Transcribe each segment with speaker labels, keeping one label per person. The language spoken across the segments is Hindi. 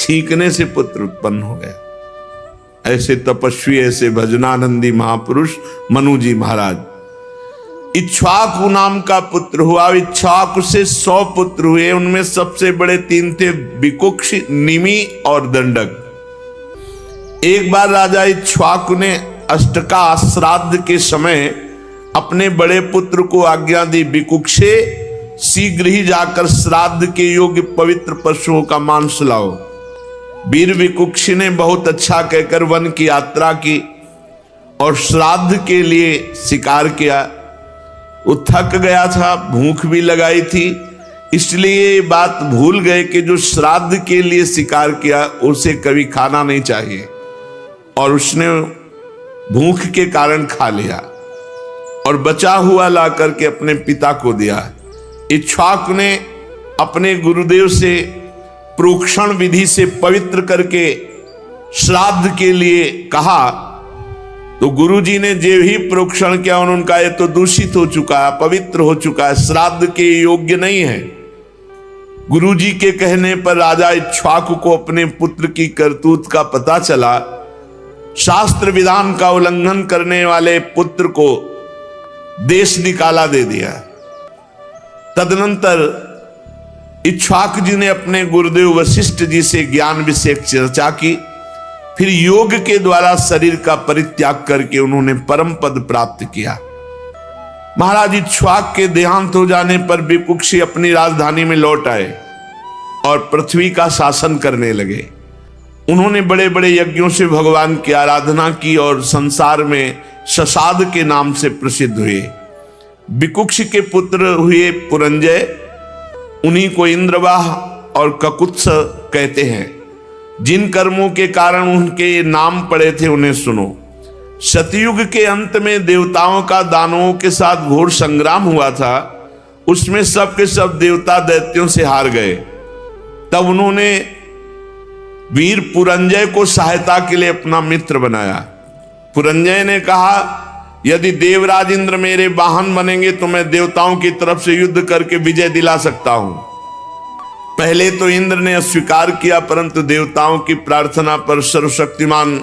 Speaker 1: छींकने से पुत्र उत्पन्न हो गया। ऐसे तपस्वी, ऐसे भजनानंदी महापुरुष मनु जी महाराज। इक्ष्वाकु नाम का पुत्र हुआ। इक्ष्वाकु से 100 पुत्र हुए। उनमें सबसे बड़े 3 थे, विकुक्ष, निमि और दंडक। एक बार राजा इक्ष्वाकु ने अष्टका श्राद्ध के समय अपने बड़े पुत्र को आज्ञा दी, विकुक्षे शीघ्र ही जाकर श्राद्ध के योग्य पवित्र पशुओं का मांस लाओ। वीर विकुक्षी ने बहुत अच्छा कहकर वन की यात्रा की और श्राद्ध के लिए शिकार किया। वो थक गया था, भूख भी लगाई थी, इसलिए ये बात भूल गए कि जो श्राद्ध के लिए शिकार किया उसे कभी खाना नहीं चाहिए, और उसने भूख के कारण खा लिया और बचा हुआ ला करके अपने पिता को दिया। इक्ष्वाकु ने अपने गुरुदेव से प्रोक्षण विधि से पवित्र करके श्राद्ध के लिए कहा, तो गुरुजी ने जो ही प्रोक्षण किया उन्होंने कहा, ये तो दूषित हो चुका है, पवित्र हो चुका है, श्राद्ध के योग्य नहीं है। गुरुजी के कहने पर राजा इक्ष्वाकु को अपने पुत्र की करतूत का पता चला। शास्त्र विधान का उल्लंघन करने वाले पुत्र को देश निकाला दे दिया। तदनंतर इक्ष्वाकु जी ने अपने गुरुदेव वशिष्ठ जी से ज्ञान विषयक चर्चा की। फिर योग के द्वारा शरीर का परित्याग करके उन्होंने परम पद प्राप्त किया। महाराज इक्ष्वाकु के देहांत हो जाने पर विकुक्षी अपनी राजधानी में लौट आए और पृथ्वी का शासन करने लगे। उन्होंने बड़े बड़े यज्ञों से भगवान की आराधना की और संसार में शशाद के नाम से प्रसिद्ध हुए। विकुक्ष के पुत्र हुए पुरंजय, उन्हीं को इंद्रवाह और ककुत्स कहते हैं। जिन कर्मों के कारण उनके नाम पड़े थे उन्हें सुनो। सतयुग के अंत में देवताओं का दानवों के साथ घोर संग्राम हुआ था। उसमें सब के सब देवता दैत्यों से हार गए। तब उन्होंने वीर पुरंजय को सहायता के लिए अपना मित्र बनाया। पुरंजय ने कहा, यदि देवराज इंद्र मेरे वाहन बनेंगे तो मैं देवताओं की तरफ से युद्ध करके विजय दिला सकता हूं। पहले तो इंद्र ने अस्वीकार किया, परंतु देवताओं की प्रार्थना पर सर्वशक्तिमान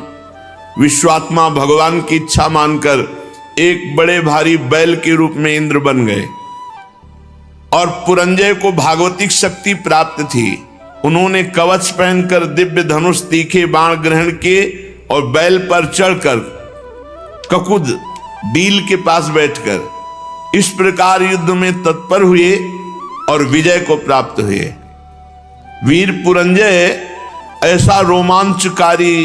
Speaker 1: विश्वात्मा भगवान की इच्छा मानकर एक बड़े भारी बैल के रूप में इंद्र बन गए। और पुरंजय को भागवतिक शक्ति प्राप्त थी। उन्होंने कवच पहनकर दिव्य धनुष तीखे बाण ग्रहण किए और बैल पर चढ़कर ककुद डील के पास बैठकर इस प्रकार युद्ध में तत्पर हुए और विजय को प्राप्त हुए। वीर पुरंजय ऐसा रोमांचकारी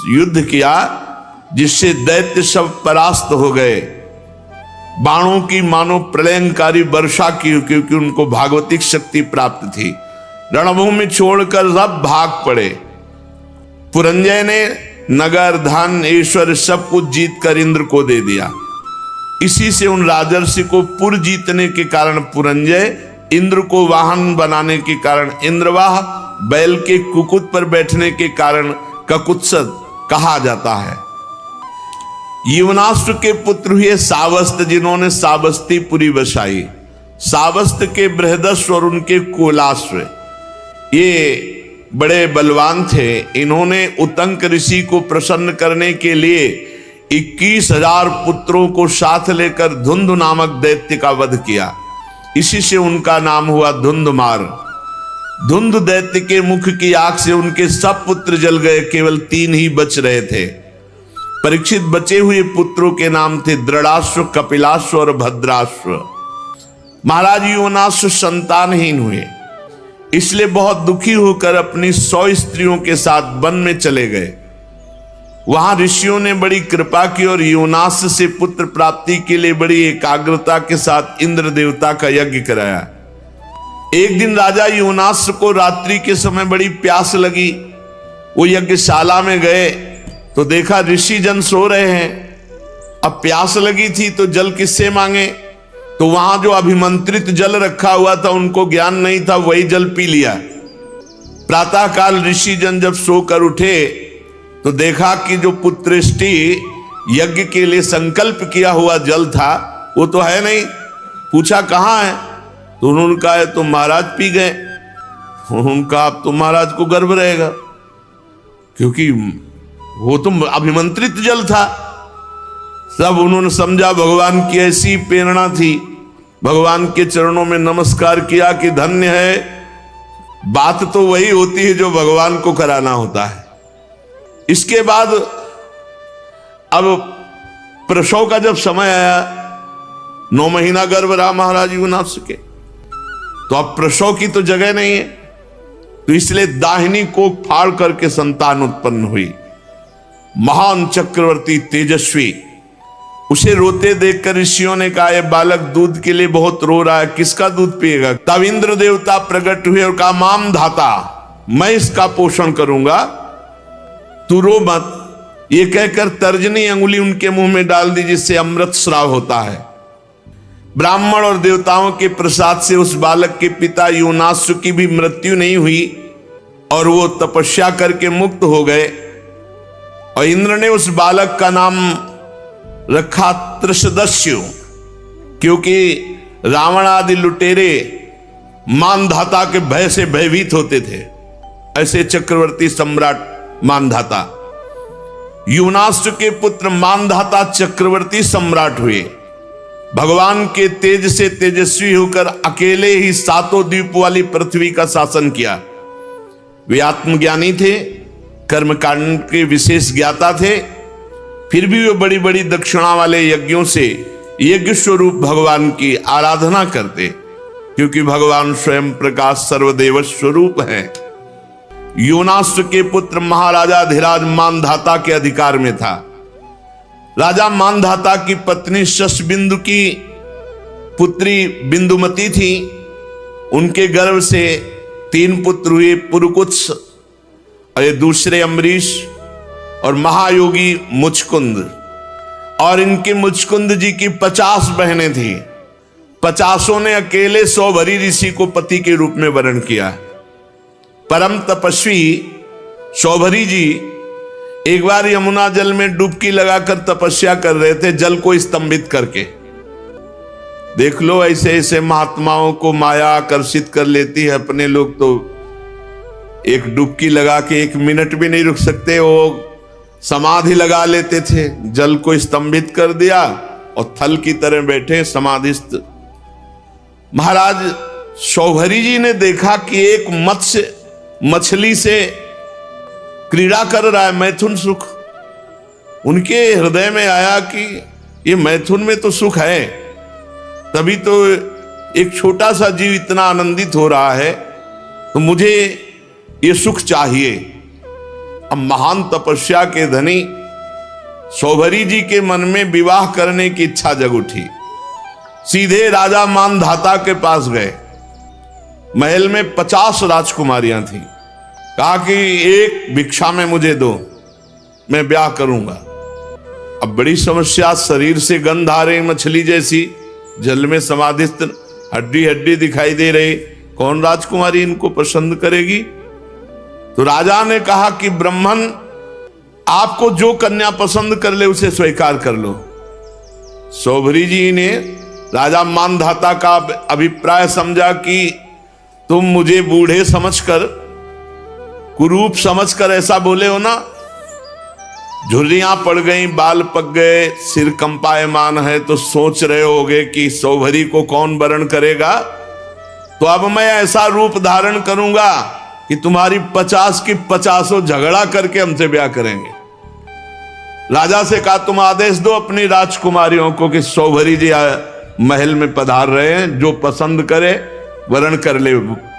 Speaker 1: युद्ध किया जिससे दैत्य सब परास्त हो गए। बाणों की मानो प्रलयंकारी वर्षा की, क्योंकि उनको भागवतिक शक्ति प्राप्त थी। रणभूमि छोड़कर सब भाग पड़े। पुरंजय ने नगर, धन, ईश्वर सब कुछ जीत कर इंद्र को दे दिया। इसी से उन राजर्षि को पुर जीतने के कारण पुरंजय, इंद्र को वाहन बनाने के कारण इंद्रवाह, बैल के कुकुट पर बैठने के कारण ककुत्सद कहा जाता है। यवनाश्व के पुत्र हुए सावस्त, जिन्होंने सावस्तीपुरी बसाई। सावस्त के बृहदस्व और उनके कोलाश्व, ये बड़े बलवान थे। इन्होंने उतंक ऋषि को प्रसन्न करने के लिए 21,000 पुत्रों को साथ लेकर धुंध नामक दैत्य का वध किया। इसी से उनका नाम हुआ धुंधमार। धुंध दैत्य के मुख की आग से उनके सब पुत्र जल गए, केवल 3 ही बच रहे थे। परीक्षित बचे हुए पुत्रों के नाम थे दृढ़ाश्व, कपिलाश्व और भद्राश्व। महाराज यवनाश्व संतानहीन हुए, इसलिए बहुत दुखी होकर अपनी 100 स्त्रियों के साथ वन में चले गए। वहां ऋषियों ने बड़ी कृपा की और यवनाश्व से पुत्र प्राप्ति के लिए बड़ी एकाग्रता के साथ इंद्र देवता का यज्ञ कराया। एक दिन राजा यवनाश्व को रात्रि के समय बड़ी प्यास लगी। वो यज्ञशाला में गए तो देखा ऋषि जन सो रहे हैं। अब प्यास लगी थी तो जल किससे मांगे? तो वहां जो अभिमंत्रित जल रखा हुआ था, उनको ज्ञान नहीं था, वही जल पी लिया। प्रातःकाल ऋषि जन जब सोकर उठे तो देखा कि जो पुत्रेष्टि यज्ञ के लिए संकल्प किया हुआ जल था वो तो है नहीं। पूछा कहाँ है? तो उन्होंने कहा तो महाराज पी गए। उनका अब तो महाराज को गर्व रहेगा, क्योंकि वो तो अभिमंत्रित जल था। सब उन्होंने समझा भगवान की ऐसी प्रेरणा थी, भगवान के चरणों में नमस्कार किया कि धन्य है। बात तो वही होती है जो भगवान को कराना होता है। इसके बाद अब प्रसव का जब समय आया, 9 महीना गर्भ रहा महाराज युवनाथ के, तो अब प्रसव की तो जगह नहीं है, तो इसलिए दाहिनी को फाड़ करके संतान उत्पन्न हुई। महान चक्रवर्ती तेजस्वी, उसे रोते देखकर ऋषियों ने कहा, यह बालक दूध के लिए बहुत रो रहा है, किसका दूध पिएगा। तब इंद्र देवता प्रकट हुए और कहा, माम धाता, मैं इसका पोषण करूंगा, तू रो मत। ये कहकर तर्जनी अंगुली उनके मुंह में डाल दी, जिससे अमृत स्राव होता है। ब्राह्मण और देवताओं के प्रसाद से उस बालक के पिता युवनाश्व की भी मृत्यु नहीं हुई और वो तपस्या करके मुक्त हो गए। और इंद्र ने उस बालक का नाम रखा त्रिशदस्यु, क्योंकि रावण आदि लुटेरे मानधाता के भय से भयभीत होते थे। ऐसे चक्रवर्ती सम्राट मानधाता, युवनाश्व के पुत्र मानधाता चक्रवर्ती सम्राट हुए। भगवान के तेज से तेजस्वी होकर अकेले ही 7 द्वीप वाली पृथ्वी का शासन किया। वे आत्मज्ञानी थे, कर्मकांड के विशेष ज्ञाता थे, फिर भी वे बड़ी बड़ी दक्षिणा वाले यज्ञों से यज्ञ स्वरूप भगवान की आराधना करते, क्योंकि भगवान स्वयं प्रकाश सर्वदेव स्वरूप है। युवनाश्व के पुत्र महाराजा धीराज मानधाता के अधिकार में था। राजा मानधाता की पत्नी शशबिंदु की पुत्री बिंदुमती थी। उनके गर्भ से 3 पुत्र हुए, पुरुकुत्स और दूसरे अम्बरीश और महायोगी मुचकुंद। और इनके मुचकुंद जी की 50 बहनें थी। 50 ने अकेले सौभरी ऋषि को पति के रूप में वरण किया। परम तपस्वी सौभरी जी एक बार यमुना जल में डुबकी लगाकर तपस्या कर रहे थे, जल को स्तंभित करके। देख लो, ऐसे ऐसे महात्माओं को माया आकर्षित कर लेती है। अपने लोग तो एक डुबकी लगा के 1 मिनट भी नहीं रुक सकते, वो समाधि लगा लेते थे। जल को स्तंभित कर दिया और थल की तरह बैठे समाधिस्थ। महाराज सौभरी जी ने देखा कि एक मत्स्य मछली से क्रीड़ा कर रहा है, मैथुन सुख। उनके हृदय में आया कि ये मैथुन में तो सुख है, तभी तो एक छोटा सा जीव इतना आनंदित हो रहा है, तो मुझे ये सुख चाहिए। अब महान तपस्या के धनी सौभरी जी के मन में विवाह करने की इच्छा जग उठी। सीधे राजा मानधाता के पास गए। महल में 50 राजकुमारियां थीं। कहा कि एक भिक्षा में मुझे दो, मैं ब्याह करूंगा। अब बड़ी समस्या, शरीर से गंध आ रही मछली जैसी, जल में समाधिस्थ, हड्डी हड्डी दिखाई दे रही, कौन राजकुमारी इनको पसंद करेगी। तो राजा ने कहा कि ब्राह्मण, आपको जो कन्या पसंद कर ले उसे स्वीकार कर लो। सौभरी जी ने राजा मानधाता का अभिप्राय समझा कि तुम मुझे बूढ़े समझकर, कुरूप समझकर ऐसा बोले हो ना। झुर्रियां पड़ गई, बाल पक गए, सिर कंपायमान है, तो सोच रहे होगे कि सौभरी को कौन वरण करेगा। तो अब मैं ऐसा रूप धारण करूंगा कि तुम्हारी 50 की 50 झगड़ा करके हमसे ब्याह करेंगे। राजा से कहा, तुम आदेश दो अपनी राजकुमारियों को कि सौभरी जी महल में पधार रहे हैं, जो पसंद करे वरण कर ले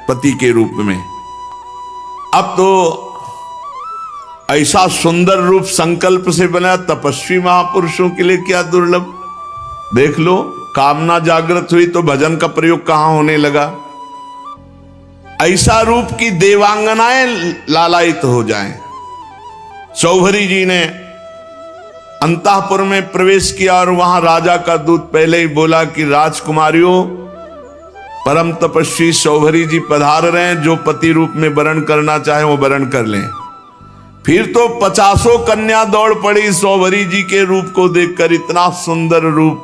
Speaker 1: पति के रूप में। अब तो ऐसा सुंदर रूप संकल्प से बना, तपस्वी महापुरुषों के लिए क्या दुर्लभ। देख लो, कामना जागृत हुई तो भजन का प्रयोग कहां होने लगा। ऐसा रूप की देवांगनाएं लालायित हो जाएं। सौभरी जी ने अंतःपुर में प्रवेश किया और वहां राजा का दूत पहले ही बोला कि राजकुमारियों, परम तपस्वी सौभरी जी पधार रहे हैं, जो पति रूप में वरण करना चाहे वो वरण कर लें। फिर तो 50 कन्या दौड़ पड़ी सौभरी जी के रूप को देखकर। इतना सुंदर रूप,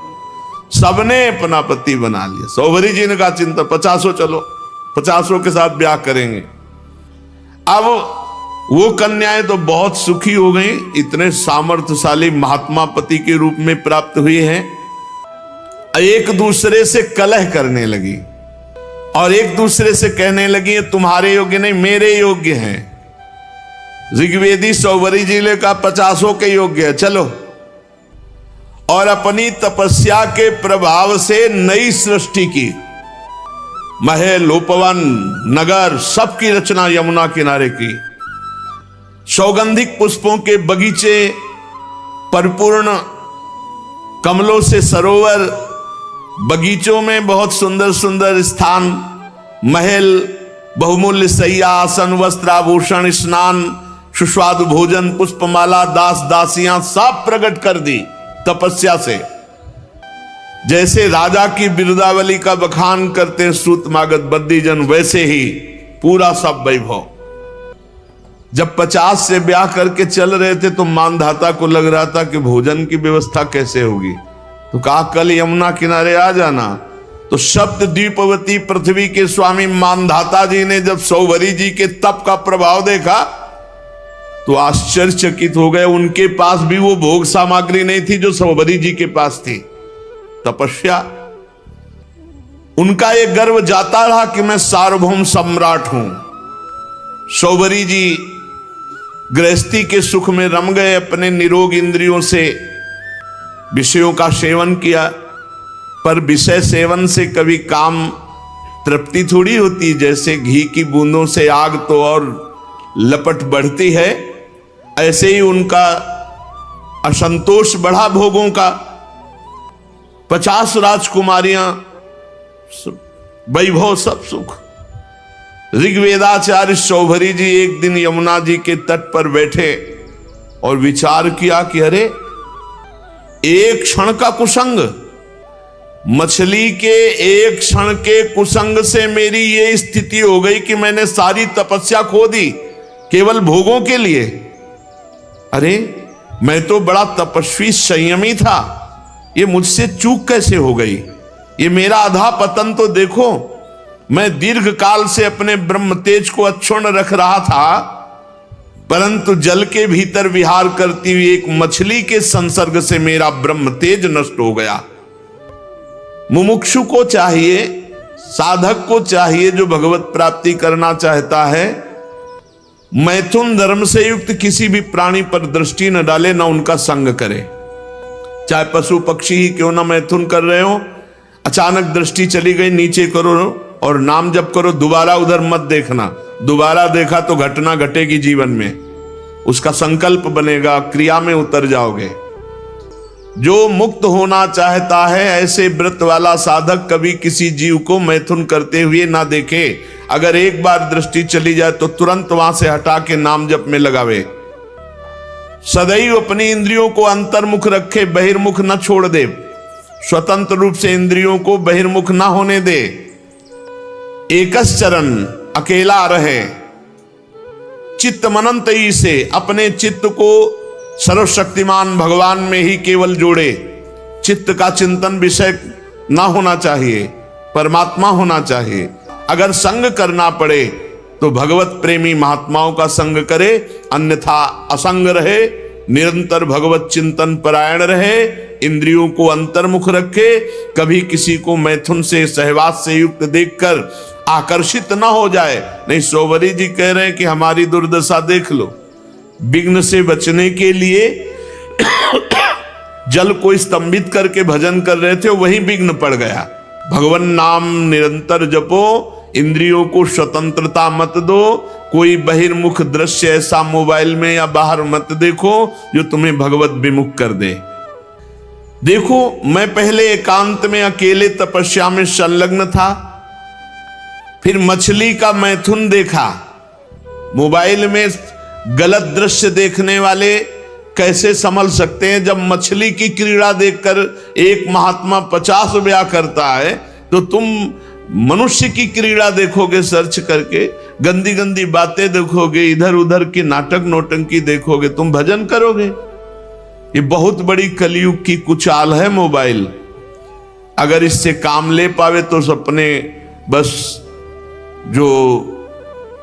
Speaker 1: सबने अपना पति बना लिया। सौभरी जी ने कहा, चिंता 50 चलो, 50 के साथ ब्याह करेंगे। अब वो कन्याएं तो बहुत सुखी हो गई, इतने सामर्थ्यशाली महात्मा पति के रूप में प्राप्त हुई हैं। एक दूसरे से कलह करने लगी और एक दूसरे से कहने लगी ये तुम्हारे योग्य नहीं, मेरे योग्य हैं। ऋग्वेदी सौवरी जी ने कहा 50 के योग्य है, चलो। और अपनी तपस्या के प्रभाव से नई सृष्टि की, महल, उपवन, नगर सबकी रचना यमुना किनारे की। सौगंधिक पुष्पों के बगीचे, परिपूर्ण कमलों से सरोवर, बगीचों में बहुत सुंदर सुंदर स्थान, महल, बहुमूल्य शैया, आसन, वस्त्र, आभूषण, स्नान, सुस्वादु भोजन, पुष्पमाला, दास दासियां सब प्रकट कर दी तपस्या से। जैसे राजा की बिरुदावली का बखान करते हैं सूतमागध बद्दीजन, वैसे ही पूरा सब वैभव। जब 50 से ब्याह करके चल रहे थे तो मानधाता को लग रहा था कि भोजन की व्यवस्था कैसे होगी, तो कहा कल यमुना किनारे आ जाना। तो सप्त द्वीपवती पृथ्वी के स्वामी मानधाता जी ने जब सौवरी जी के तप का प्रभाव देखा तो आश्चर्यचकित हो गए। उनके पास भी वो भोग सामग्री नहीं थी जो सौवरी जी के पास थी, तपस्या। उनका ये गर्व जाता रहा कि मैं सार्वभौम सम्राट हूं। सौवरी जी गृहस्थी के सुख में रम गए, अपने निरोग इंद्रियों से विषयों का सेवन किया। पर विषय सेवन से कभी काम तृप्ति थोड़ी होती, जैसे घी की बूंदों से आग तो और लपट बढ़ती है, ऐसे ही उनका असंतोष बढ़ा भोगों का। 50 राजकुमारियां, वैभव, सब सुख। ऋग्वेदाचार्य सौभरी जी एक दिन यमुना जी के तट पर बैठे और विचार किया कि अरे एक क्षण का कुसंग, मछली के एक क्षण के कुसंग से मेरी ये स्थिति हो गई कि मैंने सारी तपस्या खो दी केवल भोगों के लिए। अरे मैं तो बड़ा तपस्वी संयमी था, ये मुझसे चूक कैसे हो गई? ये मेरा अधा पतन तो देखो। मैं दीर्घ काल से अपने ब्रह्म तेज को अक्षुण्ण रख रहा था, परंतु जल के भीतर विहार करती हुई एक मछली के संसर्ग से मेरा ब्रह्म तेज नष्ट हो गया। मुमुक्षु को चाहिए, साधक को चाहिए, जो भगवत प्राप्ति करना चाहता है, मैथुन धर्म से युक्त किसी भी प्राणी पर दृष्टि न डाले, न उनका संग करे। चाहे पशु पक्षी ही क्यों ना मैथुन कर रहे हो, अचानक दृष्टि चली गई, नीचे करो और नाम जप करो, दोबारा उधर मत देखना। दोबारा देखा तो घटना घटेगी जीवन में, उसका संकल्प बनेगा, क्रिया में उतर जाओगे। जो मुक्त होना चाहता है, ऐसे व्रत वाला साधक कभी किसी जीव को मैथुन करते हुए ना देखे। अगर एक बार दृष्टि चली जाए तो तुरंत वहां से हटा के नाम जप में लगावे। सदैव अपनी इंद्रियों को अंतर्मुख रखे, बहिर्मुख न छोड़ दे। स्वतंत्र रूप से इंद्रियों को बहिर्मुख ना होने दे। एकस चरण, अकेला रहे। चित्त मनंत ही से अपने चित्त को सर्वशक्तिमान भगवान में ही केवल जोड़े। चित्त का चिंतन विषय ना होना चाहिए, परमात्मा होना चाहिए। अगर संग करना पड़े तो भगवत प्रेमी महात्माओं का संग करे, अन्यथा असंग रहे, निरंतर भगवत चिंतन परायण रहे, इंद्रियों को अंतर्मुख रखे। कभी किसी को मैथुन से, सहवास से युक्त देखकर आकर्षित ना हो जाए। नहीं, सौवरी जी कह रहे हैं कि हमारी दुर्दशा देख लो। विघ्न से बचने के लिए जल को स्तंभित करके भजन कर रहे थे, वही विघ्न पड़ गया। भगवान नाम निरंतर जपो, इंद्रियों को स्वतंत्रता मत दो। कोई बहिर्मुख दृश्य ऐसा मोबाइल में या बाहर मत देखो जो तुम्हें भगवत विमुख कर दे। देखो, मैं पहले एकांत में अकेले तपस्या में संलग्न था, फिर मछली का मैथुन देखा। मोबाइल में गलत दृश्य देखने वाले कैसे संभल सकते हैं? जब मछली की क्रीड़ा देखकर एक महात्मा 50 ब्याह करता है, तो तुम मनुष्य की क्रीड़ा देखोगे सर्च करके, गंदी गंदी बातें देखोगे, इधर उधर की नाटक नौटंकी देखोगे, तुम भजन करोगे? ये बहुत बड़ी कलयुग की कुचाल है मोबाइल। अगर इससे काम ले पावे तो अपने बस जो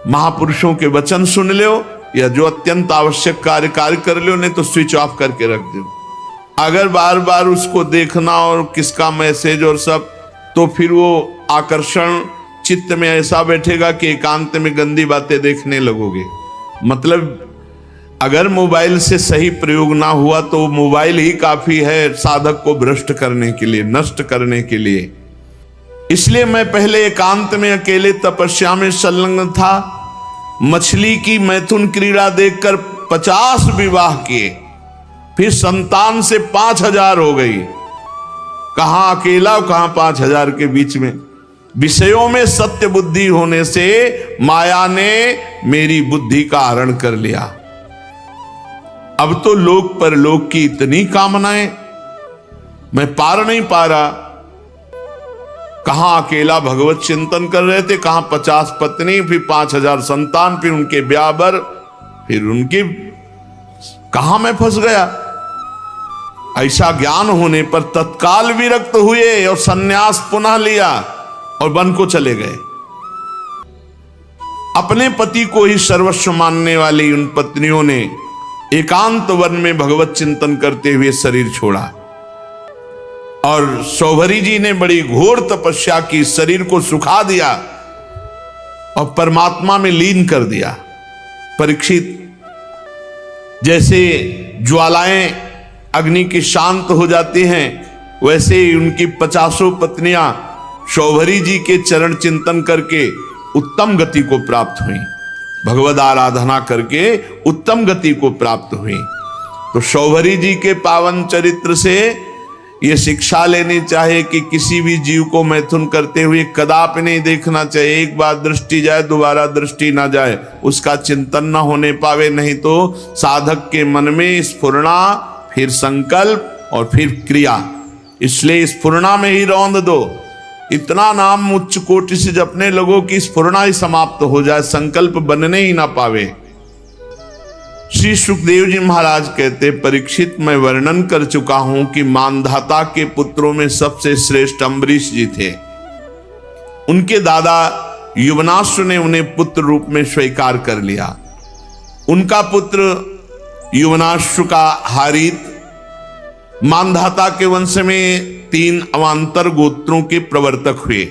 Speaker 1: महापुरुषों के वचन सुन लो या जो अत्यंत आवश्यक कार्य कर लो, नहीं तो स्विच ऑफ करके रख दो। अगर बार बार उसको देखना और किसका मैसेज और सब, तो फिर वो आकर्षण चित्त में ऐसा बैठेगा कि एकांत में गंदी बातें देखने लगोगे। मतलब अगर मोबाइल से सही प्रयोग ना हुआ तो मोबाइल ही काफी है साधक को भ्रष्ट करने के लिए, नष्ट करने के लिए। इसलिए मैं पहले एकांत में अकेले तपस्या में संलग्न था। मछली की मैथुन क्रीड़ा देखकर 50 विवाह किए, फिर संतान से 5000 हो गई। कहां अकेला और कहां 5000 के बीच में। विषयों में सत्य बुद्धि होने से माया ने मेरी बुद्धि का हरण कर लिया। अब तो लोक परलोक की इतनी कामनाएं, मैं पार नहीं पा रहा। कहां अकेला भगवत चिंतन कर रहे थे, कहां 50 पत्नी, फिर 5000 संतान, फिर उनके ब्याह, फिर उनकी, कहां मैं फंस गया। ऐसा ज्ञान होने पर तत्काल विरक्त हुए और सन्यास पुनः लिया और वन को चले गए। अपने पति को ही सर्वस्व मानने वाली उन पत्नियों ने एकांत वन में भगवत चिंतन करते हुए शरीर छोड़ा। और शौभरी जी ने बड़ी घोर तपस्या की, शरीर को सुखा दिया और परमात्मा में लीन कर दिया। परीक्षित, जैसे ज्वालाएं अग्नि की शांत हो जाती हैं, वैसे ही उनकी 50 पत्नियां शौभरी जी के चरण चिंतन करके उत्तम गति को प्राप्त हुई, भगवद आराधना करके उत्तम गति को प्राप्त हुई। तो शौभरी जी के पावन चरित्र से ये शिक्षा लेनी चाहिए कि किसी भी जीव को मैथुन करते हुए कदापि नहीं देखना चाहिए। एक बार दृष्टि जाए, दोबारा दृष्टि ना जाए, उसका चिंतन ना होने पावे। नहीं तो साधक के मन में स्फुरना, फिर संकल्प और फिर क्रिया। इसलिए स्फुरना में ही रौंद दो। इतना नाम उच्च कोटि से जपने लगो कि स्फुरना ही समाप्त हो जाए, संकल्प बनने ही ना पावे। श्री सुखदेव जी महाराज कहते, परीक्षित, मैं वर्णन कर चुका हूं कि मानधाता के पुत्रों में सबसे श्रेष्ठ अम्बरीश जी थे। उनके दादा युवनाश्व ने उन्हें पुत्र रूप में स्वीकार कर लिया। उनका पुत्र युवनाश्व का हारित मानधाता के वंश में 3 अवान्तर गोत्रों के प्रवर्तक हुए।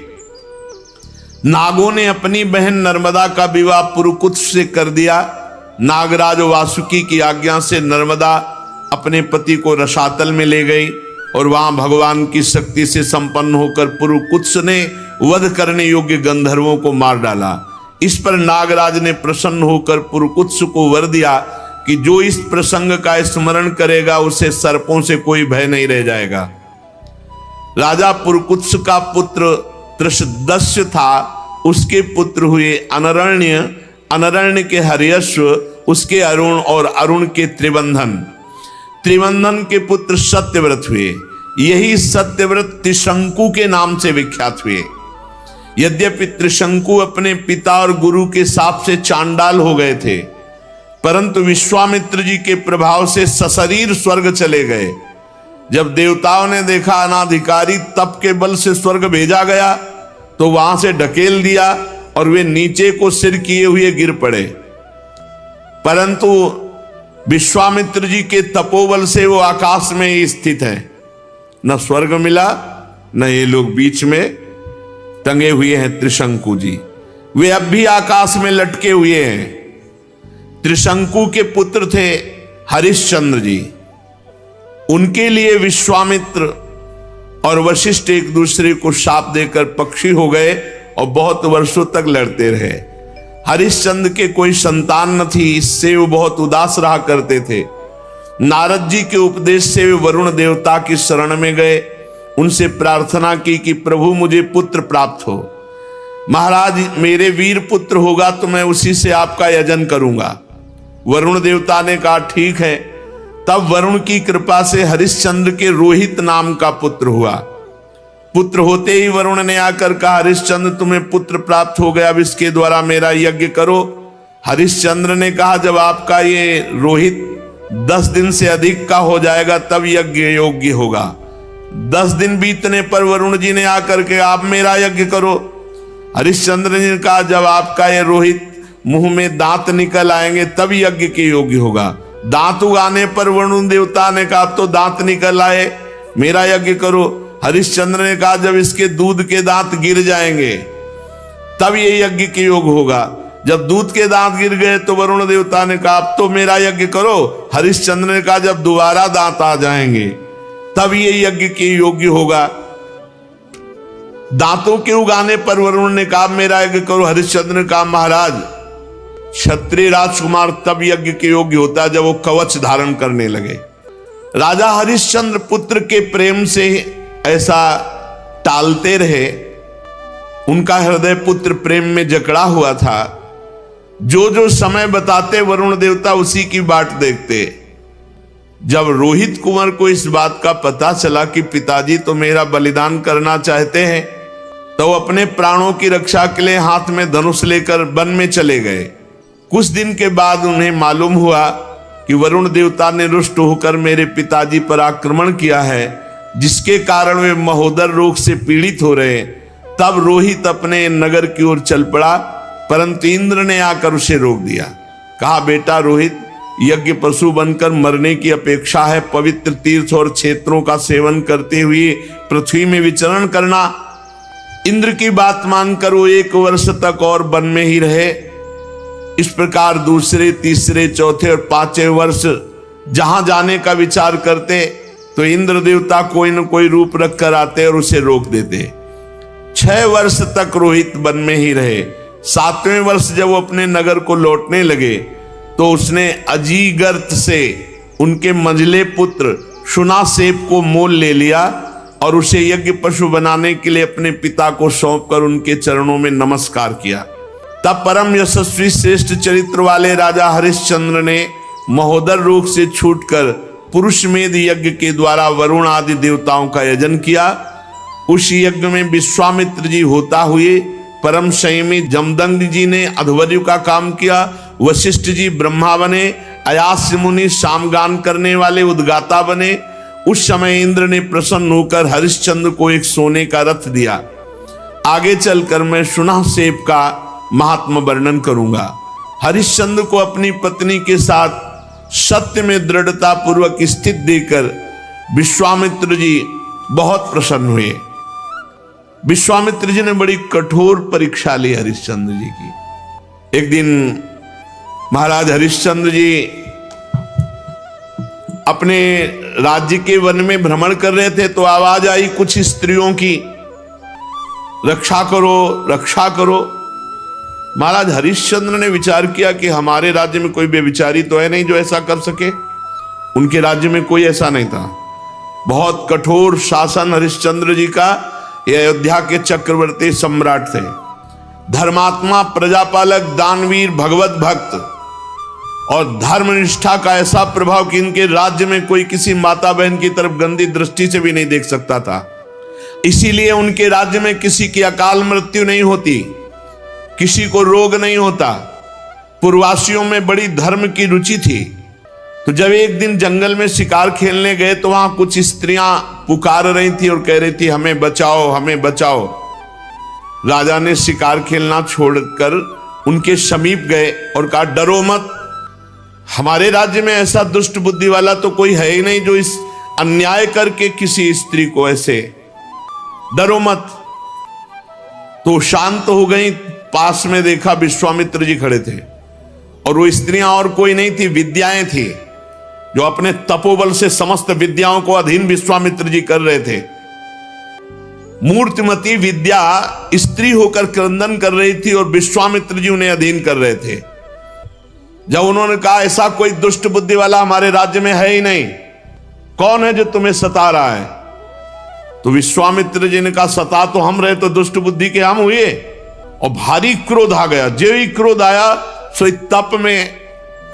Speaker 1: नागों ने अपनी बहन नर्मदा का विवाह पुरुकुत्स से कर दिया। नागराज वासुकी की आज्ञा से नर्मदा अपने पति को रसातल में ले गई और वहां भगवान की शक्ति से संपन्न होकर पुरुकुत्स ने वध करने योग्य गंधर्वों को मार डाला। इस पर नागराज ने प्रसन्न होकर पुरुकुत्स को वर दिया कि जो इस प्रसंग का स्मरण करेगा उसे सर्पों से कोई भय नहीं रह जाएगा। राजा पुरुकुत्स का पुत्र त्रिशदस्य था, उसके पुत्र हुए अनरण्य, अनरण्य के हर्यश्व, उसके अरुण और अरुण के त्रिबंधन, त्रिबंधन के पुत्र सत्यव्रत हुए। यही सत्यव्रत त्रिशंकु के नाम से विख्यात हुए। यद्यपि त्रिशंकु अपने पिता और गुरु के शाप से चांडाल हो गए थे, परंतु विश्वामित्र जी के प्रभाव से सशरीर स्वर्ग चले गए। जब देवताओं ने देखा अनाधिकारी तप के बल से स्वर्ग भेजा गया, तो वहां से ढकेल दिया और वे नीचे को सिर किए हुए गिर पड़े। परंतु विश्वामित्र जी के तपोबल से वो आकाश में ही स्थित है। न स्वर्ग मिला, न ये लोग बीच में टंगे हुए हैं। त्रिशंकु जी वे अब भी आकाश में लटके हुए हैं। त्रिशंकु के पुत्र थे हरिश्चंद्र जी। उनके लिए विश्वामित्र और वशिष्ठ एक दूसरे को शाप देकर पक्षी हो गए और बहुत वर्षों तक लड़ते रहे। हरिश्चंद्र के कोई संतान न थी, इससे वो बहुत उदास रहा करते थे। नारद जी के उपदेश से वे वरुण देवता की शरण में गए, उनसे प्रार्थना की कि प्रभु मुझे पुत्र प्राप्त हो। महाराज, मेरे वीर पुत्र होगा तो मैं उसी से आपका यजन करूंगा। वरुण देवता ने कहा ठीक है। तब वरुण की कृपा से हरिश्चंद्र के रोहित नाम का पुत्र हुआ। पुत्र होते ही वरुण ने आकर कहा, हरिश्चंद्र तुम्हें पुत्र प्राप्त हो गया, अब इसके द्वारा मेरा यज्ञ करो। हरिश्चंद्र ने कहा, जब आपका ये रोहित 10 दिन से अधिक का हो जाएगा तब यज्ञ योग्य होगा। 10 दिन बीतने पर वरुण जी ने आकर के आप मेरा यज्ञ करो। हरिश्चंद्र ने कहा, जब आपका ये रोहित मुंह में दांत निकल आएंगे तब यज्ञ के योग्य होगा। दांत उगाने पर वरुण देवता ने कहा तो दांत निकल आए, मेरा यज्ञ करो। हरिश्चंद्र ने कहा जब इसके दूध के दांत गिर जाएंगे तब ये यज्ञ के योग होगा। जब दूध के दांत गिर गए तो वरुण देवता ने कहा अब तो मेरा यज्ञ करो। हरिश्चंद्र ने कहा जब दोबारा दांत आ जाएंगे तब ये यज्ञ के योग्य होगा। दांतों के उगाने पर वरुण ने कहा मेरा यज्ञ करो। हरिश्चंद्र ने कहा महाराज क्षत्रिय राजकुमार तब यज्ञ के योग्य होता है जब वो कवच धारण करने लगे। राजा हरिश्चंद्र पुत्र के प्रेम से ऐसा टालते रहे। उनका हृदय पुत्र प्रेम में जकड़ा हुआ था। जो जो समय बताते वरुण देवता उसी की बाट देखते। जब रोहित कुंवर को इस बात का पता चला कि पिताजी तो मेरा बलिदान करना चाहते हैं तो वो अपने प्राणों की रक्षा के लिए हाथ में धनुष लेकर वन में चले गए। कुछ दिन के बाद उन्हें मालूम हुआ कि वरुण देवता ने रुष्ट होकर मेरे पिताजी पर आक्रमण किया है, जिसके कारण वे महोदर रोग से पीड़ित हो रहे। तब रोहित अपने नगर की ओर चल पड़ा, परंतु इंद्र ने आकर उसे रोक दिया। कहा बेटा रोहित, यज्ञ पशु बनकर मरने की अपेक्षा है पवित्र तीर्थ और क्षेत्रों का सेवन करते हुए पृथ्वी में विचरण करना। इंद्र की बात मानकर वो 1 वर्ष तक और वन में ही रहे। इस प्रकार दूसरे, तीसरे, चौथे और 5वें वर्ष जहां जाने का विचार करते तो इंद्र देवता कोई न कोई रूप रख कर आते और उसे रोक देते। 6 वर्ष तक रोहित वन में ही रहे। 7वें वर्ष जब वो अपने नगर को लौटने लगे तो उसने अजीगर्त से उनके मंझले पुत्र शुनासेप को मोल ले लिया और उसे यज्ञ पशु बनाने के लिए अपने पिता को सौंपकर उनके चरणों में नमस्कार किया। तब परम यशस्वी श्रेष्ठ चरित्र वाले राजा हरिश्चंद्र ने महोदर रोग से छूटकर पुरुषमेध यज्ञ के द्वारा वरुण आदि देवताओं का यजन किया। उस यज्ञ में विश्वामित्र जी होता हुए, परम संयमी जमदग्नि जी ने अध्वर्यु का काम किया, वशिष्ठ जी ब्रह्मा बने, अयास्य मुनि सामगान करने वाले उद्गाता बने। उस समय इंद्र ने प्रसन्न होकर हरिश्चंद्र को एक सोने का रथ दिया। आगे चलकर मैं शुनासेप का महात्मा वर्णन करूंगा। हरिश्चंद्र को अपनी पत्नी के साथ सत्य में दृढ़ता पूर्वक स्थित देकर विश्वामित्र जी बहुत प्रसन्न हुए। विश्वामित्र जी ने बड़ी कठोर परीक्षा ली हरिश्चंद्र जी की। एक दिन महाराज हरिश्चंद्र जी अपने राज्य के वन में भ्रमण कर रहे थे तो आवाज आई कुछ स्त्रियों की, रक्षा करो, रक्षा करो। महाराज हरिश्चंद्र ने विचार किया कि हमारे राज्य में कोई बेविचारी तो है नहीं जो ऐसा कर सके। उनके राज्य में कोई ऐसा नहीं था। बहुत कठोर शासन हरिश्चंद्र जी का। ये अयोध्या के चक्रवर्ती सम्राट थे, धर्मात्मा, प्रजापालक, दानवीर, भगवत भक्त और धर्मनिष्ठा का ऐसा प्रभाव कि इनके राज्य में कोई किसी माता बहन की तरफ गंदी दृष्टि से भी नहीं देख सकता था। इसीलिए उनके राज्य में किसी की अकाल मृत्यु नहीं होती, किसी को रोग नहीं होता। पूर्ववासियों में बड़ी धर्म की रुचि थी। तो जब एक दिन जंगल में शिकार खेलने गए तो वहां कुछ स्त्रियां पुकार रही थी और कह रही थी हमें बचाओ, हमें बचाओ। राजा ने शिकार खेलना छोड़कर उनके समीप गए और कहा डरो मत, हमारे राज्य में ऐसा दुष्ट बुद्धि वाला तो कोई है ही नहीं जो इस अन्याय करके किसी स्त्री को ऐसे, डरो मत। तो शांत हो गई। पास में देखा विश्वामित्र जी खड़े थे और वो स्त्रियां और कोई नहीं थी, विद्याएं थी जो अपने तपोबल से समस्त विद्याओं को अधीन विश्वामित्र जी कर रहे थे। मूर्तिमती विद्या स्त्री होकर क्रंदन कर रही थी और विश्वामित्र जी उन्हें अधीन कर रहे थे। जब उन्होंने कहा ऐसा कोई दुष्ट बुद्धि वाला हमारे राज्य में है ही नहीं, कौन है जो तुम्हें सता रहा है? तो विश्वामित्र जी ने कहा सता तो हम रहे तो दुष्ट बुद्धि के हम हुए। और भारी क्रोध आ गया। जो ही क्रोध आया सो तप में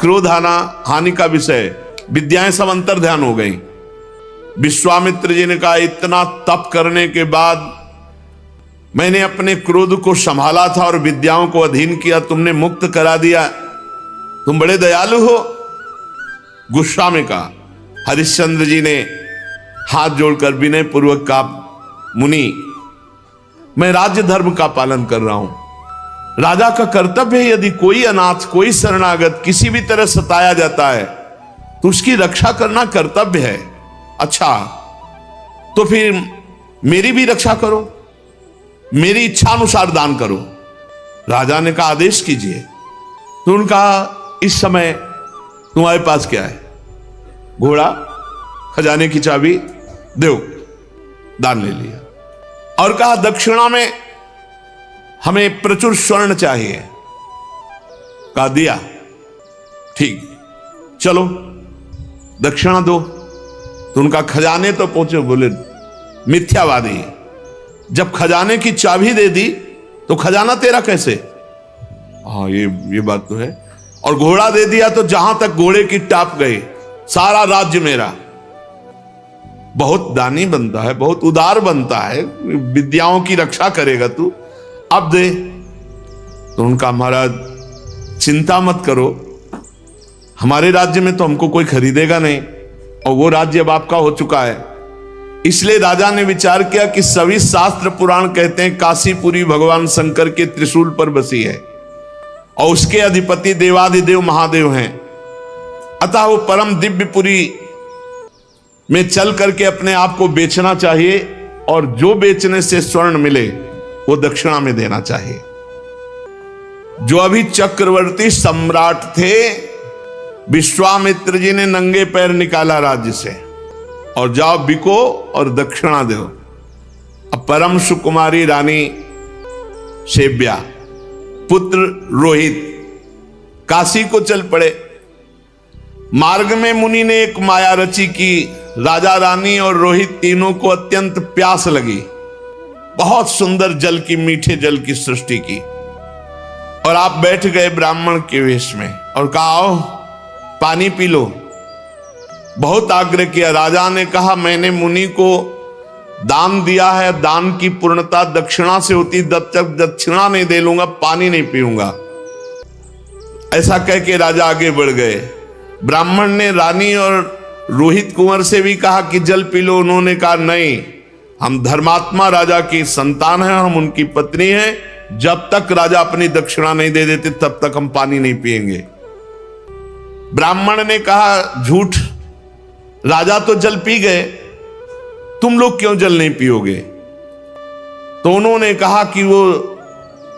Speaker 1: क्रोध आना हानि का विषय, विद्याएं सब अंतर ध्यान हो गई। विश्वामित्र जी ने कहा इतना तप करने के बाद मैंने अपने क्रोध को संभाला था और विद्याओं को अधीन किया, तुमने मुक्त करा दिया, तुम बड़े दयालु हो। गुस्सा में कहा। हरिश्चंद्र जी ने हाथ जोड़कर विनय पूर्वक कहा मुनि, मैं राज्य धर्म का पालन कर रहा हूं, राजा का कर्तव्य है, यदि कोई अनाथ, कोई शरणागत किसी भी तरह सताया जाता है तो उसकी रक्षा करना कर्तव्य है। अच्छा, तो फिर मेरी भी रक्षा करो, मेरी इच्छा अनुसार दान करो। राजा ने कहा आदेश कीजिए। तो उनका इस समय तुम्हारे पास क्या है? घोड़ा, खजाने की चाबी, दो। दान ले लिया और कहा दक्षिणा में हमें प्रचुर स्वर्ण चाहिए। कहा दिया, ठीक, चलो दक्षिणा दो। तो उनका खजाने तो पहुंचे, बोले मिथ्यावादी, जब खजाने की चाबी दे दी तो खजाना तेरा कैसे? हाँ, ये बात तो है। और घोड़ा दे दिया तो जहां तक घोड़े की टाप गई सारा राज्य मेरा। बहुत दानी बनता है, बहुत उदार बनता है, विद्याओं की रक्षा करेगा तू, अब दे। तो उनका महाराज चिंता मत करो, हमारे राज्य में तो हमको कोई खरीदेगा नहीं, और वो राज्य अब आपका हो चुका है। इसलिए राजा ने विचार किया कि सभी शास्त्र पुराण कहते हैं काशीपुरी भगवान शंकर के त्रिशूल पर बसी है और उसके अधिपति देवाधिदेव महादेव हैं। अतः वो परम दिव्यपुरी में चल करके अपने आप को बेचना चाहिए, और जो बेचने से स्वर्ण मिले वो दक्षिणा में देना चाहिए। जो अभी चक्रवर्ती सम्राट थे, विश्वामित्र जी ने नंगे पैर निकाला राज्य से, और जाओ बिको और दक्षिणा दो। अब परम सुकुमारी रानी सेव्या, पुत्र रोहित काशी को चल पड़े। मार्ग में मुनि ने एक माया रची कि राजा रानी और रोहित तीनों को अत्यंत प्यास लगी, बहुत सुंदर जल की, मीठे जल की सृष्टि की, और आप बैठ गए ब्राह्मण के वेश में और कहा आओ पानी पी लो। बहुत आग्रह किया। राजा ने कहा मैंने मुनि को दान दिया है, दान की पूर्णता दक्षिणा से होती, जब तक दक्षिणा नहीं दे लूंगा पानी नहीं पीऊंगा। ऐसा कह के राजा आगे बढ़ गए। ब्राह्मण ने रानी और रोहित कुंवर से भी कहा कि जल पी लो। उन्होंने कहा नहीं, हम धर्मात्मा राजा की संतान हैं, हम उनकी पत्नी हैं, जब तक राजा अपनी दक्षिणा नहीं दे देते तब तक हम पानी नहीं पिएंगे। ब्राह्मण ने कहा झूठ, राजा तो जल पी गए, तुम लोग क्यों जल नहीं पियोगे? तो उन्होंने कहा कि वो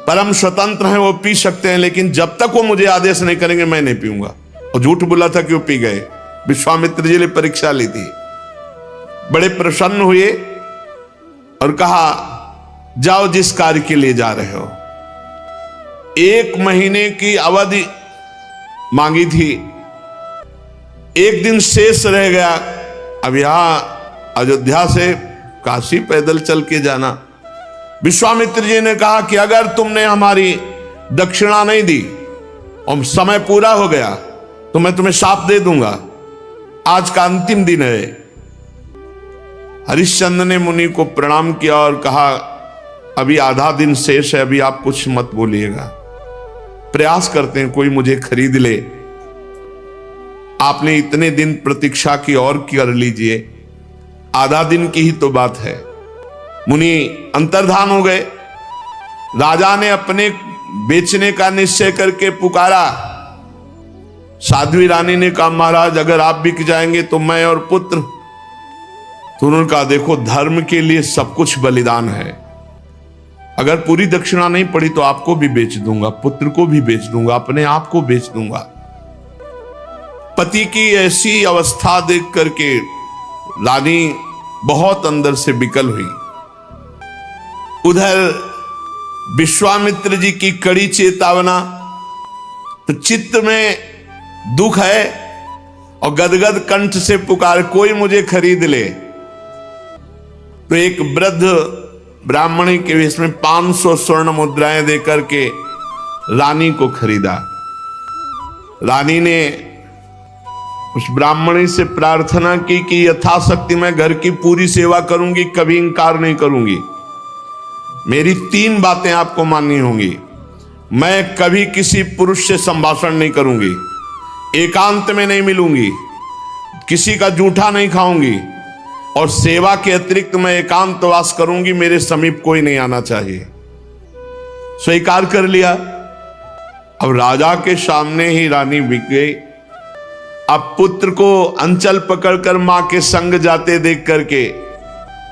Speaker 1: परम स्वतंत्र हैं, वो पी सकते हैं, लेकिन जब तक वो मुझे आदेश नहीं करेंगे मैं नहीं पीऊंगा। और झूठ बोला था कि वो पी गए। विश्वामित्र जी ने परीक्षा ली थी, बड़े प्रसन्न हुए और कहा जाओ जिस कार्य के लिए जा रहे हो। 1 महीने की अवधि मांगी थी, 1 दिन शेष रह गया। अब यहां अयोध्या से काशी पैदल चल के जाना। विश्वामित्र जी ने कहा कि अगर तुमने हमारी दक्षिणा नहीं दी और समय पूरा हो गया तो मैं तुम्हें शाप दे दूंगा। आज का अंतिम दिन है। हरिश्चंद्र ने मुनि को प्रणाम किया और कहा अभी आधा दिन शेष है, अभी आप कुछ मत बोलिएगा, प्रयास करते हैं कोई मुझे खरीद ले। आपने इतने दिन प्रतीक्षा की और कर लीजिए, आधा दिन की ही तो बात है। मुनि अंतर्धान हो गए। राजा ने अपने बेचने का निश्चय करके पुकारा। साध्वी रानी ने कहा महाराज अगर आप बिक जाएंगे तो मैं और पुत्र। तो उन्होंने कहा देखो धर्म के लिए सब कुछ बलिदान है, अगर पूरी दक्षिणा नहीं पड़ी तो आपको भी बेच दूंगा, पुत्र को भी बेच दूंगा, अपने आप को बेच दूंगा। पति की ऐसी अवस्था देख करके रानी बहुत अंदर से विकल हुई। उधर विश्वामित्र जी की कड़ी चेतावना, तो चित्त में दुख है और गदगद कंठ से पुकार कोई मुझे खरीद ले। तो एक वृद्ध ब्राह्मणी के वेश में 500 स्वर्ण मुद्राएं देकर के रानी को खरीदा। रानी ने उस ब्राह्मणी से प्रार्थना की कि यथाशक्ति मैं घर की पूरी सेवा करूंगी, कभी इंकार नहीं करूंगी। मेरी 3 बातें आपको माननी होंगी। मैं कभी किसी पुरुष से संभाषण नहीं करूंगी, एकांत में नहीं मिलूंगी, किसी का जूठा नहीं खाऊंगी, और सेवा के अतिरिक्त मैं एकांतवास करूंगी, मेरे समीप कोई नहीं आना चाहिए। स्वीकार कर लिया। अब राजा के सामने ही रानी बिक गई। अब पुत्र को अंचल पकड़कर मां के संग जाते देख करके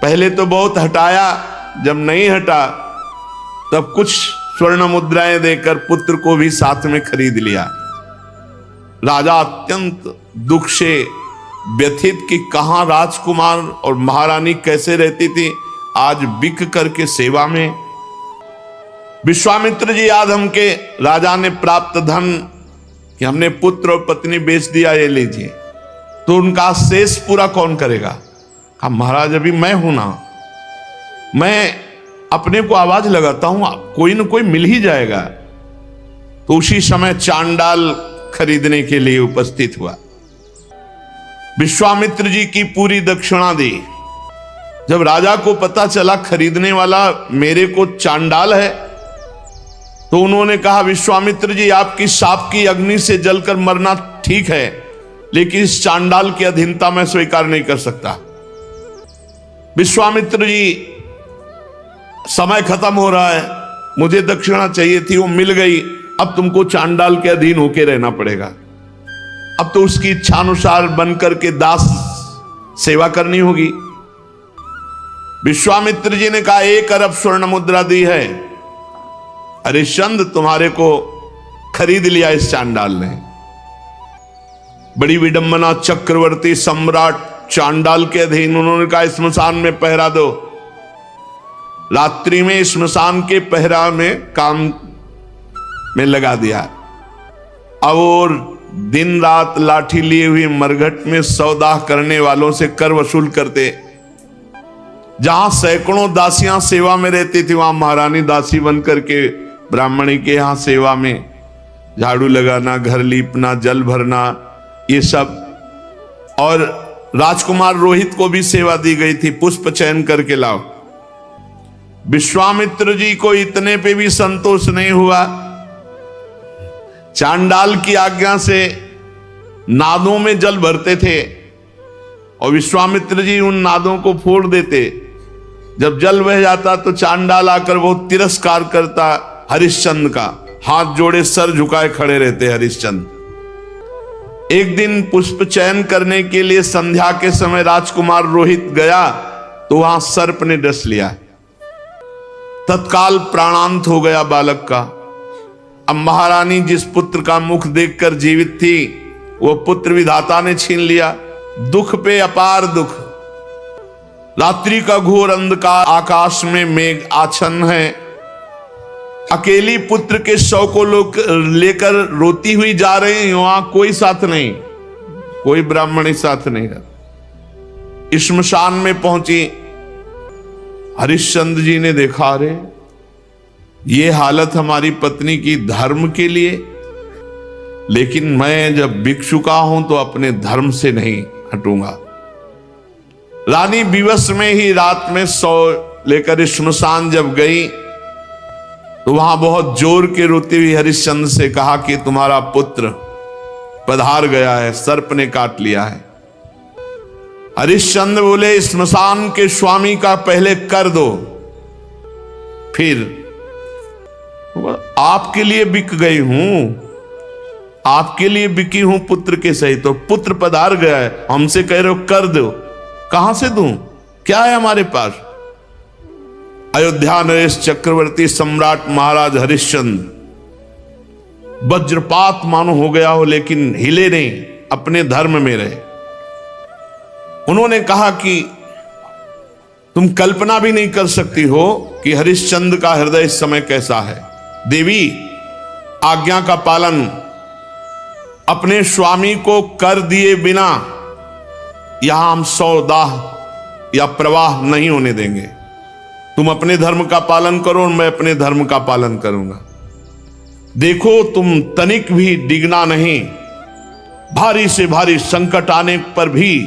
Speaker 1: पहले तो बहुत हटाया, जब नहीं हटा तब कुछ स्वर्ण मुद्राएं देकर पुत्र को भी साथ में खरीद लिया। राजा अत्यंत दुख से व्यथित कि कहां राजकुमार और महारानी कैसे रहती थी, आज बिक करके सेवा में। विश्वामित्र जी याद हमके राजा ने प्राप्त धन कि हमने पुत्र और पत्नी बेच दिया, ये लीजिए। तो उनका शेष पूरा कौन करेगा? कहा महाराज अभी मैं हूं ना, मैं अपने को आवाज लगाता हूं, कोई ना कोई मिल ही जाएगा। तो उसी समय चांडाल खरीदने के लिए उपस्थित हुआ। विश्वामित्र जी की पूरी दक्षिणा दी। जब राजा को पता चला खरीदने वाला मेरे को चांडाल है, तो उन्होंने कहा विश्वामित्र जी आपकी शाप की अग्नि से जलकर मरना ठीक है, लेकिन इस चांडाल की अधीनता मैं स्वीकार नहीं कर सकता। विश्वामित्र जी समय खत्म हो रहा है, मुझे दक्षिणा चाहिए थी, वो मिल गई, अब तुमको चांडाल के अधीन होके रहना पड़ेगा। अब तो उसकी इच्छानुसार बनकर के दास सेवा करनी होगी। विश्वामित्र जी ने कहा 1 अरब स्वर्ण मुद्रा दी है। हरिश्चंद्र तुम्हारे को खरीद लिया इस चांडाल ने। बड़ी विडंबना, चक्रवर्ती सम्राट चांडाल के अधीन। उन्होंने कहा स्मशान में पहरा दो। रात्रि में स्मशान के पहरा में काम में लगा दिया। अब और दिन रात लाठी लिए हुए मरघट में सौदा करने वालों से कर वसूल करते। जहां सैकड़ों दासियां सेवा में रहती थी, वहां महारानी दासी बनकर के ब्राह्मणी के यहां सेवा में झाड़ू लगाना, घर लीपना, जल भरना, ये सब। और राजकुमार रोहित को भी सेवा दी गई थी, पुष्प चयन करके लाओ। विश्वामित्र जी को इतने पे भी संतोष नहीं हुआ। चांडाल की आज्ञा से नादों में जल भरते थे और विश्वामित्र जी उन नादों को फोड़ देते। जब जल बह जाता तो चांडाल आकर बहुत तिरस्कार करता हरिश्चंद्र का, हाथ जोड़े सर झुकाए खड़े रहते हरिश्चंद्र। एक दिन पुष्प चयन करने के लिए संध्या के समय राजकुमार रोहित गया तो वहां सर्प ने डस लिया। तत्काल प्राणांत हो गया बालक का। अब महारानी जिस पुत्र का मुख देखकर जीवित थी, वो पुत्र विधाता ने छीन लिया। दुख पे अपार दुख। रात्रि का घोर अंधकार, आकाश में मेघ आच्छन्न है। अकेली पुत्र के शव को लोग लेकर रोती हुई जा रही हैं। वहां कोई साथ नहीं, कोई ब्राह्मणी साथ नहीं। श्मशान में पहुंची। हरिश्चंद्र जी ने देखा, अरे ये हालत हमारी पत्नी की धर्म के लिए, लेकिन मैं जब बिक चुका हूं तो अपने धर्म से नहीं हटूंगा। रानी विवश में ही रात में सौ लेकर श्मशान जब गई तो वहां बहुत जोर के रोती हुई हरिश्चंद्र से कहा कि तुम्हारा पुत्र पधार गया है, सर्प ने काट लिया है। हरिश्चंद्र बोले श्मशान के स्वामी का पहले कर दो, फिर आपके लिए बिक गई हूं, आपके लिए बिकी हूं पुत्र के सही। तो पुत्र पधार गया है, हमसे कह रहे हो कर दो, कहां से दूं, क्या है हमारे पास। अयोध्या नरेश चक्रवर्ती सम्राट महाराज हरिश्चंद्र वज्रपात मानो हो गया हो, लेकिन हिले नहीं, अपने धर्म में रहे। उन्होंने कहा कि तुम कल्पना भी नहीं कर सकती हो कि हरिश्चंद्र का हृदय इस समय कैसा है। देवी, आज्ञा का पालन, अपने स्वामी को कर दिए बिना यहां हम सौदाह या प्रवाह नहीं होने देंगे। तुम अपने धर्म का पालन करो और मैं अपने धर्म का पालन करूंगा। देखो तुम तनिक भी डिगना नहीं, भारी से भारी संकट आने पर भी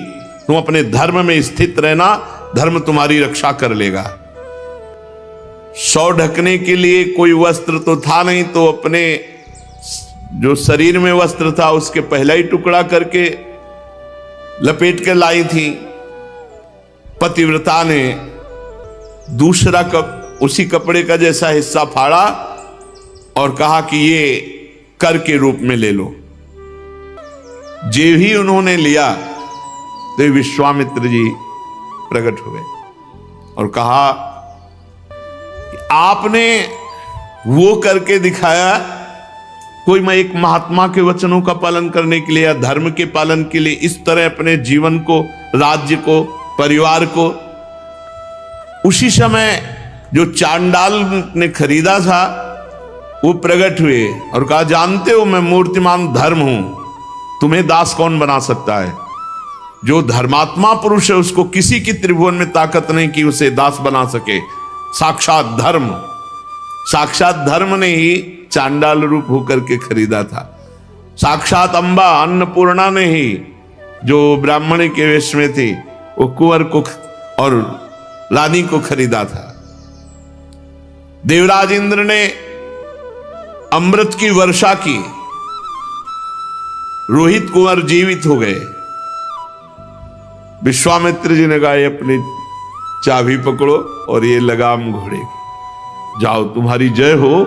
Speaker 1: तुम अपने धर्म में स्थित रहना, धर्म तुम्हारी रक्षा कर लेगा। सौ ढकने के लिए कोई वस्त्र तो था नहीं, तो अपने जो शरीर में वस्त्र था उसके पहला ही टुकड़ा करके लपेट कर लाई थी। पतिव्रता ने दूसरा उसी कपड़े का जैसा हिस्सा फाड़ा और कहा कि ये कर के रूप में ले लो। जे ही उन्होंने लिया तो विश्वामित्र जी प्रकट हुए और कहा कि आपने वो करके दिखाया, कोई मैं एक महात्मा के वचनों का पालन करने के लिए या धर्म के पालन के लिए इस तरह अपने जीवन को, राज्य को, परिवार को। उसी समय जो चांडाल ने खरीदा था वो प्रकट हुए और कहा, जानते हो मैं मूर्तिमान धर्म हूं, तुम्हें दास कौन बना सकता है? जो धर्मात्मा पुरुष है उसको किसी की त्रिभुवन में ताकत नहीं कि उसे दास बना सके। साक्षात धर्म ने ही चांडाल रूप होकर के खरीदा था। साक्षात अंबा अन्नपूर्णा ने ही, जो ब्राह्मण के वेश में थी, वो कुंवर को और रानी को खरीदा था। देवराज इंद्र ने अमृत की वर्षा की, रोहित कुंवर जीवित हो गए। विश्वामित्र जी ने कहा, ये अपनी चाबी पकड़ो और ये लगाम घोड़े की, जाओ तुम्हारी जय हो।